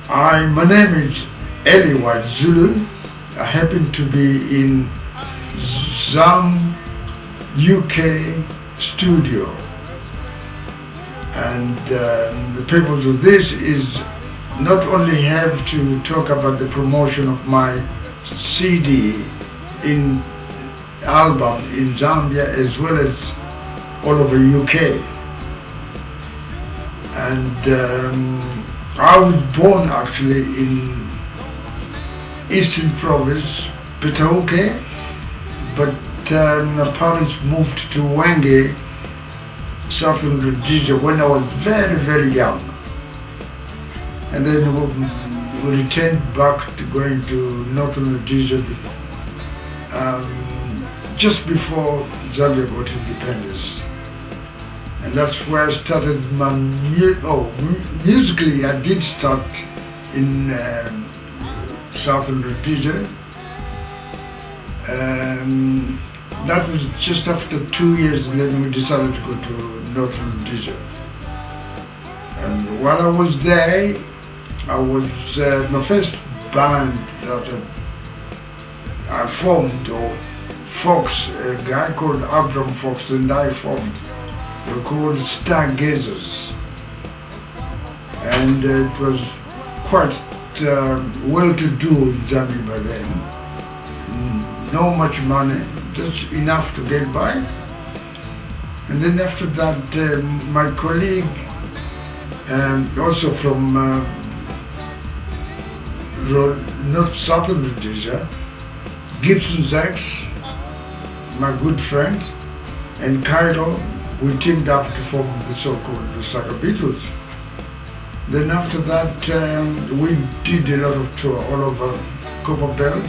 My name is Elly White Zulu. I happen to be in Zam UK studio, and the purpose of this is not only have to talk about the promotion of my CD in album in Zambia as well as all over UK. And I was born actually in Eastern Province, Petauke, but my parents moved to Wenge, Southern Rhodesia when I was very, very young. And then we returned back to going to Northern Rhodesia just before Zambia got independence. And that's where I started my musically. I did start in Southern Rhodesia. That was just after 2 years, and then we decided to go to Northern Rhodesia. And while I was there, I was my first band that I formed, or Fox, a guy called Abram Fox and I formed. They were called Stargazers, and it was quite well-to-do in Zambia by then. No much money, just enough to get by. And then after that, my colleague, also from North Southern Rhodesia, Gibson Sachs, my good friend, and Cairo, we teamed up to form the so-called the Saga Beatles. Then after that, we did a lot of tour all over Copperbelt,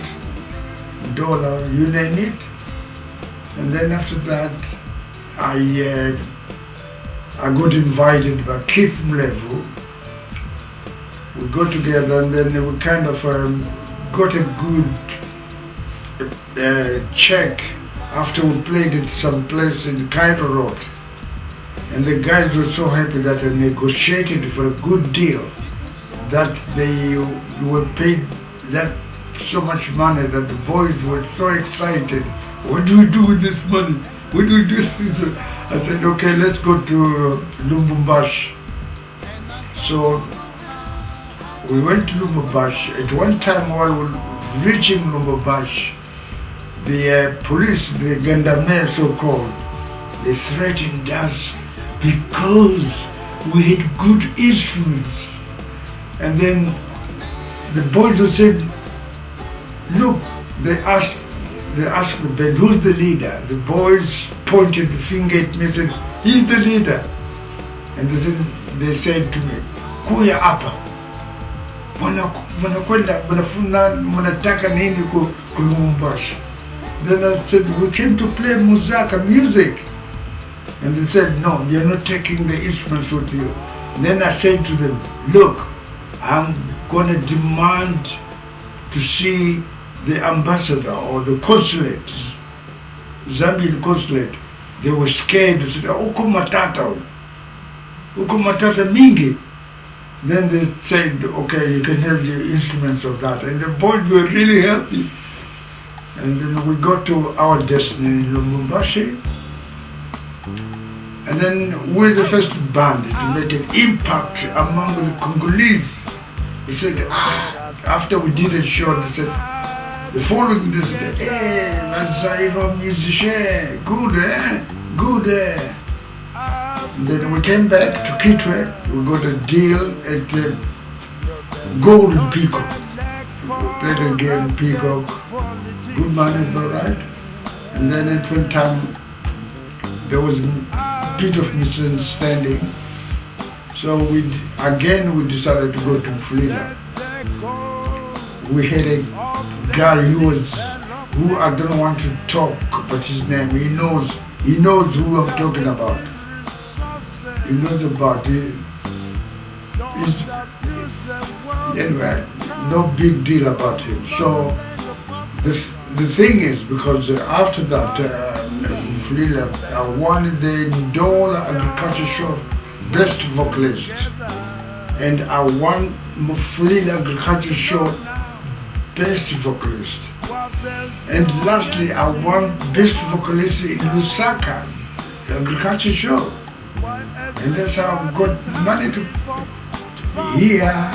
Dollar, you name it. And then after that, I got invited by Keith Mlevu. We got together, and then we kind of got a good check after we played at some place in Cairo Road. And the guys were so happy that I negotiated for a good deal, that they were paid that so much money that the boys were so excited. What do we do with this money? What do we do with this? I said, okay, let's go to Lubumbashi. So we went to Lubumbashi. At one time while we were reaching Lubumbashi, the police, the Gandame so-called, they threatened us because we had good instruments. And then the boys said, look, they asked the band, who's the leader? The boys pointed the finger at me and said, he's the leader. And they said to me, kuya hapa. Mnataka nini Lubumbashi? Then I said, we came to play Muzaka music. And they said, no, you're not taking the instruments with you. And then I said to them, look, I'm going to demand to see the ambassador or the consulate, Zambian consulate. They were scared. They said, uko matata mingi. Then they said, okay, you can have your instruments of that. And the boys were really happy. And then we got to our destiny in Lubumbashi. And then we're the first band to make an impact among the Congolese. They said, after we did a show, they said, the following day, they said, hey, Mazaiva musician, good, eh? Good, eh? And then we came back to Kitwe. We got a deal at Golden Peacock. We played again Peacock. Good money, all right. And then at one time, there was a bit of misunderstanding. So we decided to go to Mfulila. We had a guy who I don't want to talk about his name. He knows who I'm talking about. He knows about it. Anyway, no big deal about him. So the thing is, because after that, Mfulila, I won the Ndola Agriculture Show Best Vocalist. and I won Mufulile Agriculture Show Best Vocalist. And lastly, I won Best Vocalist in Lusaka, the Agriculture Show. And that's how I got money to be here.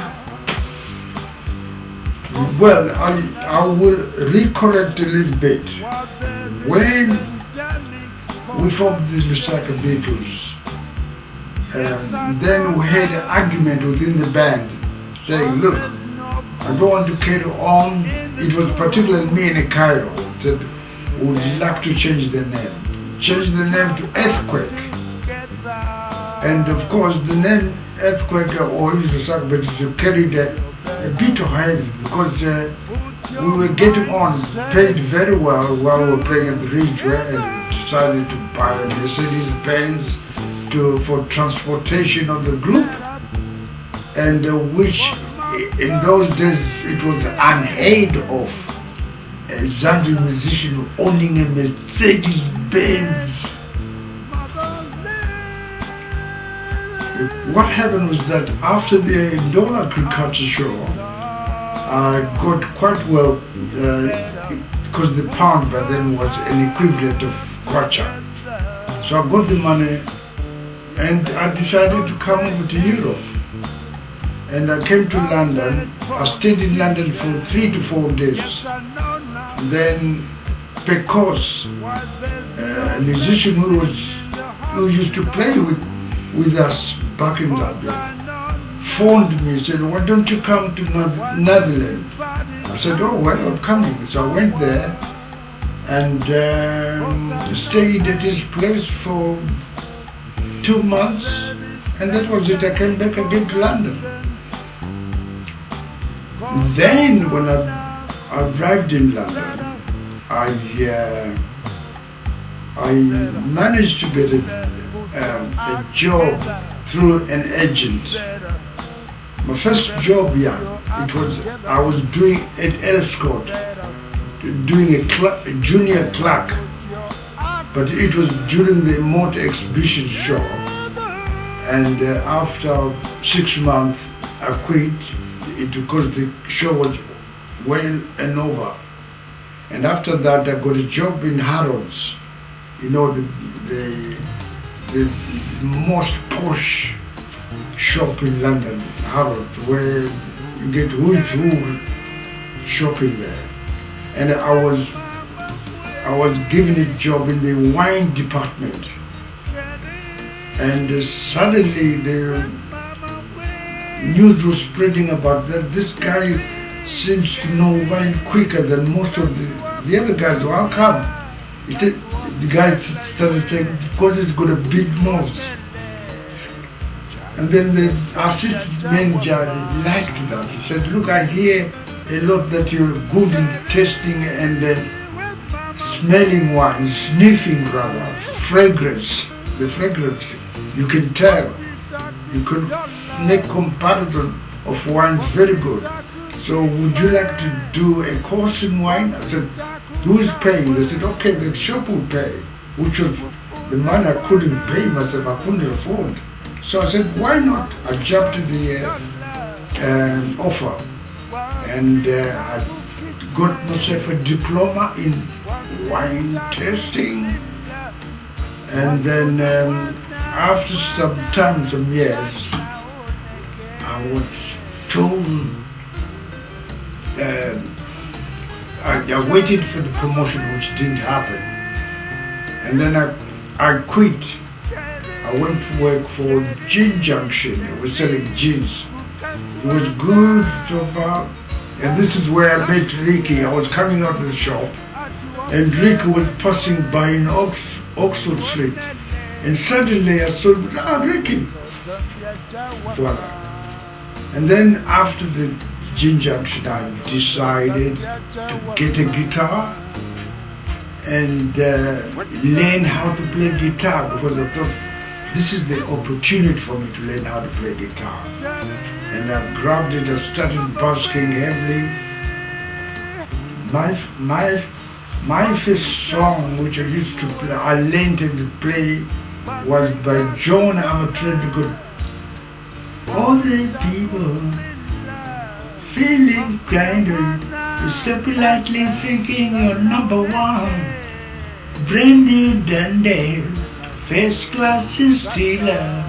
Well, I will recorrect a little bit. When we formed the Lusaka Beatles, then we had an argument within the band saying, look, I don't want to carry on. It was particularly me and Cairo that would like to change the name. Change the name to Earthquake. And of course the name Earthquake or Lusaka Beatles carried a bit of heavy because we were getting on, paid very well while we were playing at the Ridgeway, and decided to buy a Mercedes Benz for transportation of the group, and which in those days it was unheard of a Zambian musician owning a Mercedes Benz. What happened was that after the Ndola Agriculture Show, I got quite well, because the pound by then was an equivalent of kwacha. So I got the money and I decided to come over to Europe. And I came to London. I stayed in London for 3 to 4 days. Then because a musician who used to play with us back in London phoned me and said, why don't you come to Netherlands? I said, oh well, I'm coming. So I went there and stayed at his place for 2 months, and that was it. I came back again to London. Then when I arrived in London, I managed to get a job through an agent. My first job, I was doing at Elscott, doing a junior clerk, but it was during the motor exhibition show, and after 6 months I quit because the show was well and over. And after that I got a job in Harrods, the most posh shop in London, Harrods, where you get who's who shopping there. And I was given a job in the wine department. And suddenly the news was spreading about that this guy seems to know wine quicker than most of the other guys. So how come? He said, the guy started saying, because he's got a big nose. And then the assistant manager liked that. He said, look, I hear a lot that you're good in tasting and smelling wine, sniffing rather, fragrance. The fragrance, you can tell. You can make comparison of wines very good. So would you like to do a course in wine? I said, who is paying? They said, okay, the shop will pay, which was the money I couldn't pay myself, I couldn't afford. So I said, why not? I jumped to the offer, and I got myself a diploma in wine tasting. And then after some time, some years, I was told, I waited for the promotion, which didn't happen. And then I quit. I went to work for Gin Junction. I was selling gins. It was good so far. And this is where I met Ricky. I was coming out of the shop, and Ricky was passing by in Oxford Street. And suddenly I saw, Ricky. Voila. And then after the Gin Junction, I decided to get a guitar and learn how to play guitar, because I thought this is the opportunity for me to learn how to play guitar. And I grabbed it, I started basking heavily. My first song which I used to play, I learned to play, was by John Armstrong, All the people feeling grinding, step lightly thinking you're number one. Brand new Dundee, first class stealer.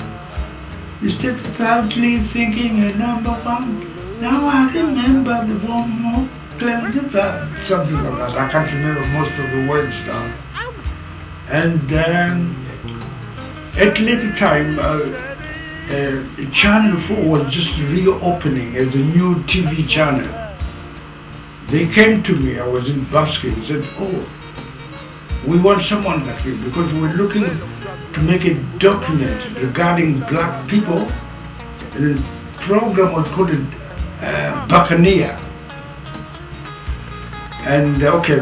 You step proudly thinking you're number one. Now I remember the one more clever, something like that. I can't remember most of the words now. And at later time, Channel 4 was just reopening as a new TV channel. They came to me, I was in Basque, and said, oh, we want someone like you because we're looking to make a document regarding black people. And the program was called Buccaneer. And okay,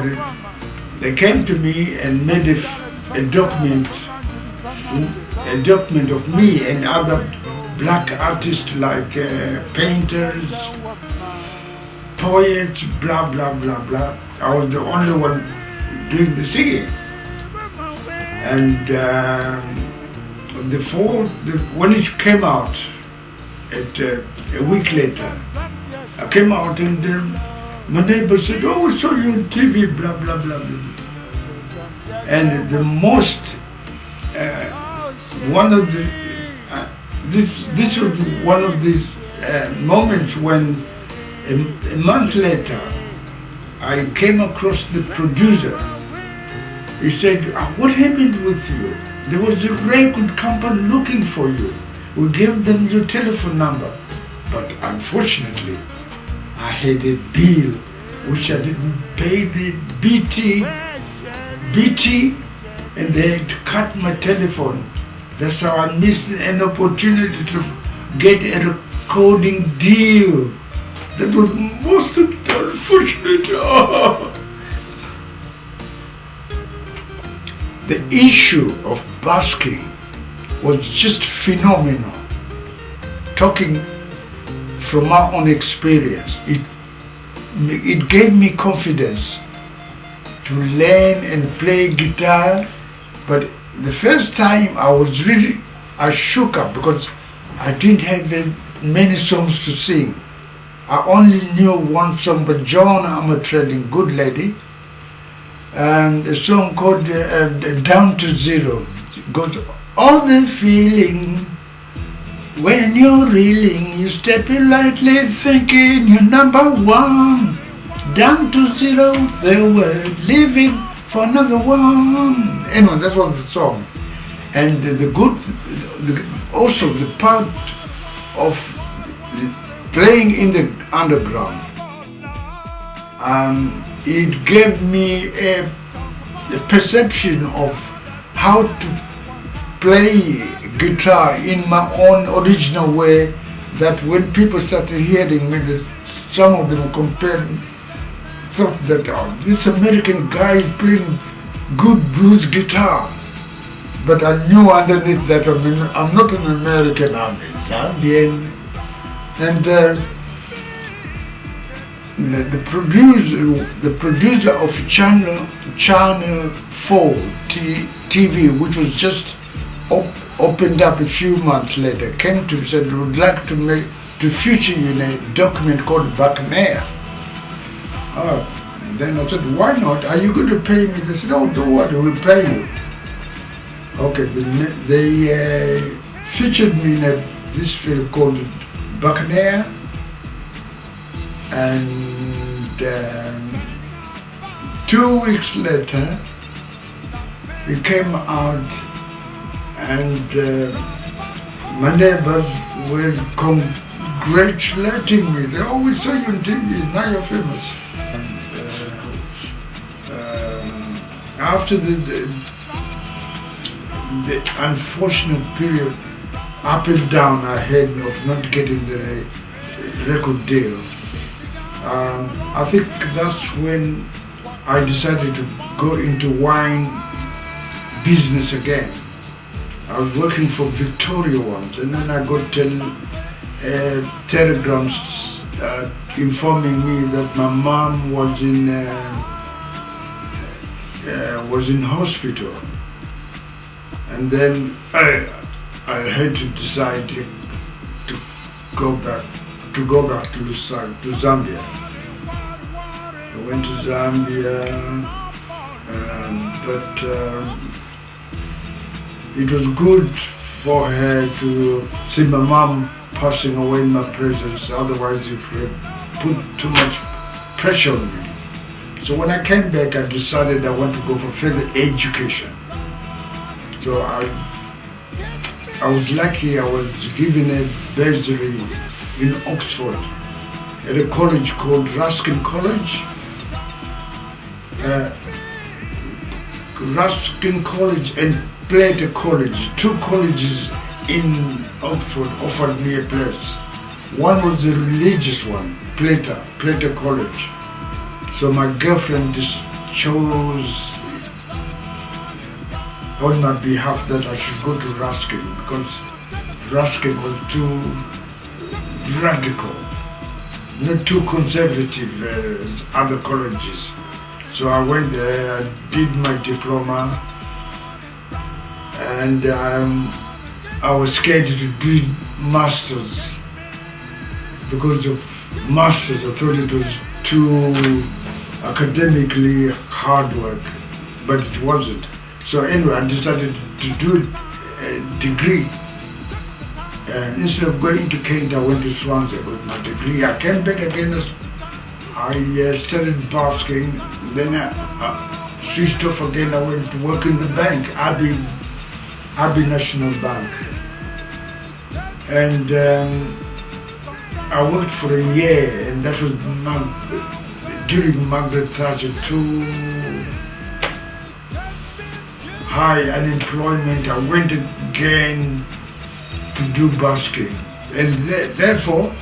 they came to me and made a document of me and other black artists like painters, poets, blah, blah, blah, blah. I was the only one doing the singing. And when it came out, a week later, I came out and my neighbor said, oh, we saw you on TV, blah, blah, blah, blah. And the most, one of the, this was one of these moments when a month later, I came across the producer. He said, what happened with you? There was a record company looking for you. We gave them your telephone number. But unfortunately, I had a bill which I didn't pay the BT, and they had to cut my telephone. That's how I missed an opportunity to get a recording deal. That was most unfortunate. The issue of basking was just phenomenal. Talking from my own experience, it gave me confidence to learn and play guitar. But the first time I shook up because I didn't have many songs to sing. I only knew one song by John Armatrading, Good Lady, and a song called Down to Zero. It goes, all the feeling when you're reeling, you step in lightly thinking you're number one. Down to zero, they were living for another one. Anyway, that was the song. And also the part of playing in the underground, it gave me a perception of how to play guitar in my own original way, that when people started hearing me, some of them thought that this American guy is playing good blues guitar. But I knew underneath that I'm not an American, I'm a Zambian. And the producer of Channel 4 TV, which was just opened up a few months later, came to me and said, we would like to feature you in a document called Buccaneer. Then I said, why not? Are you going to pay me? They said, oh, don't worry, we'll pay you. Okay, they featured me in this film called Buccaneer, and 2 weeks later, it came out, and my neighbors were congratulating me. They always saw you on TV, now you're famous. And, after the unfortunate period, up and down I had of not getting the record deal, I think that's when I decided to go into wine business again. I was working for Victoria once, and then I got telegrams informing me that my mom was in hospital, and then I had to decide to go back to Zambia. I went to Zambia, but it was good for her to see my mom passing away in my presence. Otherwise, it would put too much pressure on me. So when I came back, I decided I want to go for further education. So I was lucky. I was given a bursary in Oxford at a college called Ruskin College. Ruskin College and Plato College, two colleges in Oxford offered me a place. One was the religious one, Plato College. So my girlfriend just chose on my behalf that I should go to Ruskin because Ruskin was too radical, not too conservative as other colleges. So I went there, I did my diploma, and I was scared to do masters. Because of masters, I thought it was too academically hard work, but it wasn't. So anyway, I decided to do a degree. And instead of going to Kent, I went to Swansea with my degree. I came back again. I started basking. Then I switched off again. I went to work in the bank, Abbey National Bank. And I worked for a year, and that was during Margaret Thatcher, too high unemployment. I went again to do basking. And therefore,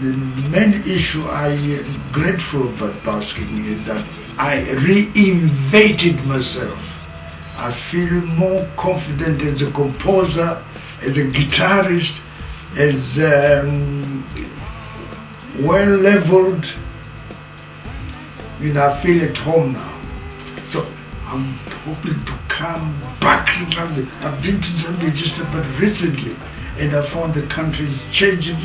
the main issue I am grateful about basking is that I reinvented myself. I feel more confident as a composer, as a guitarist, as well-leveled. I feel at home now. So I'm hoping to come back to Zambia. I've been to Zambia just about recently, and I found the country is changing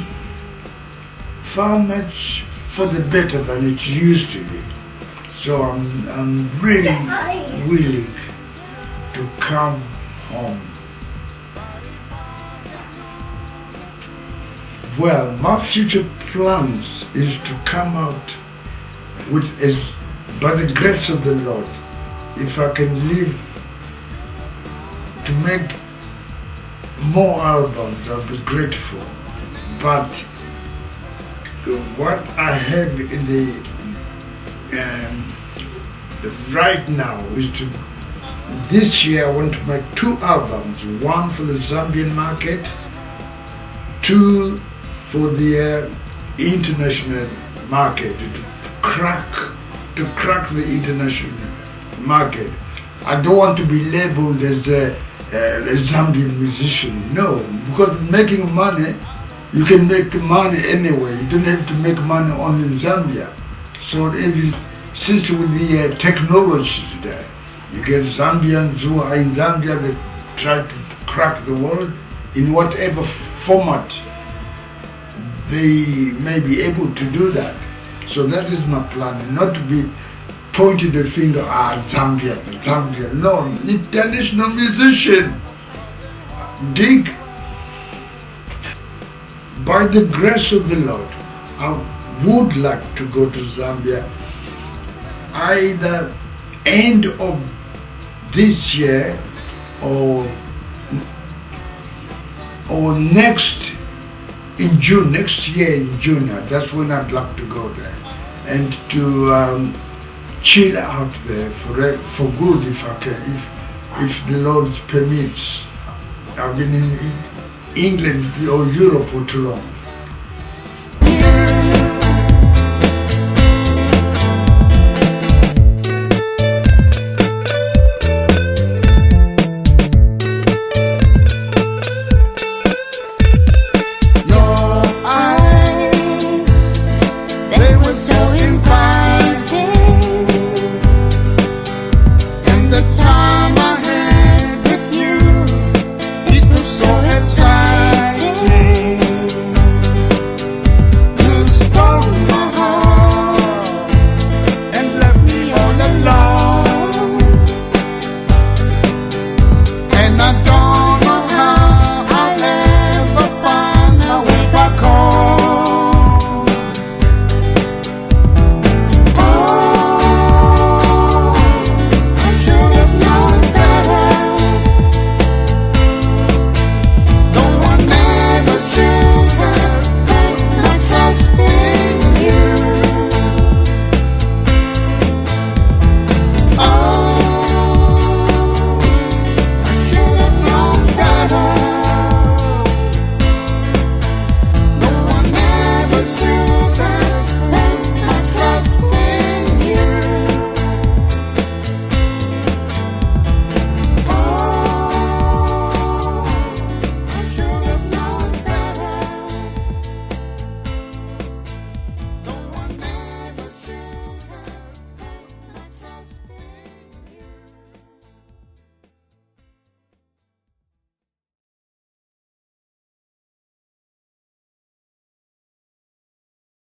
far much for the better than it used to be. So I'm really willing to come home. Well, my future plans is to come out with, by the grace of the Lord, if I can live to make more albums, I'll be grateful. But what I have in the right now is to, this year I want to make 2 albums, one for the Zambian market, 2 for the international market, to crack the international market. I don't want to be labeled as a Zambian musician, no, because making money, you can make money anywhere. You don't have to make money only in Zambia. So since with the technology today, you get Zambians who are in Zambia, they try to crack the world in whatever format they may be able to do that. So that is my plan, not to be pointing the finger at Zambia. No, international musician. Dig. By the grace of the Lord, I would like to go to Zambia either end of this year or next year in June. That's when I'd like to go there and to chill out there for good if I can, if the Lord permits. I've been in England or Europe for too long.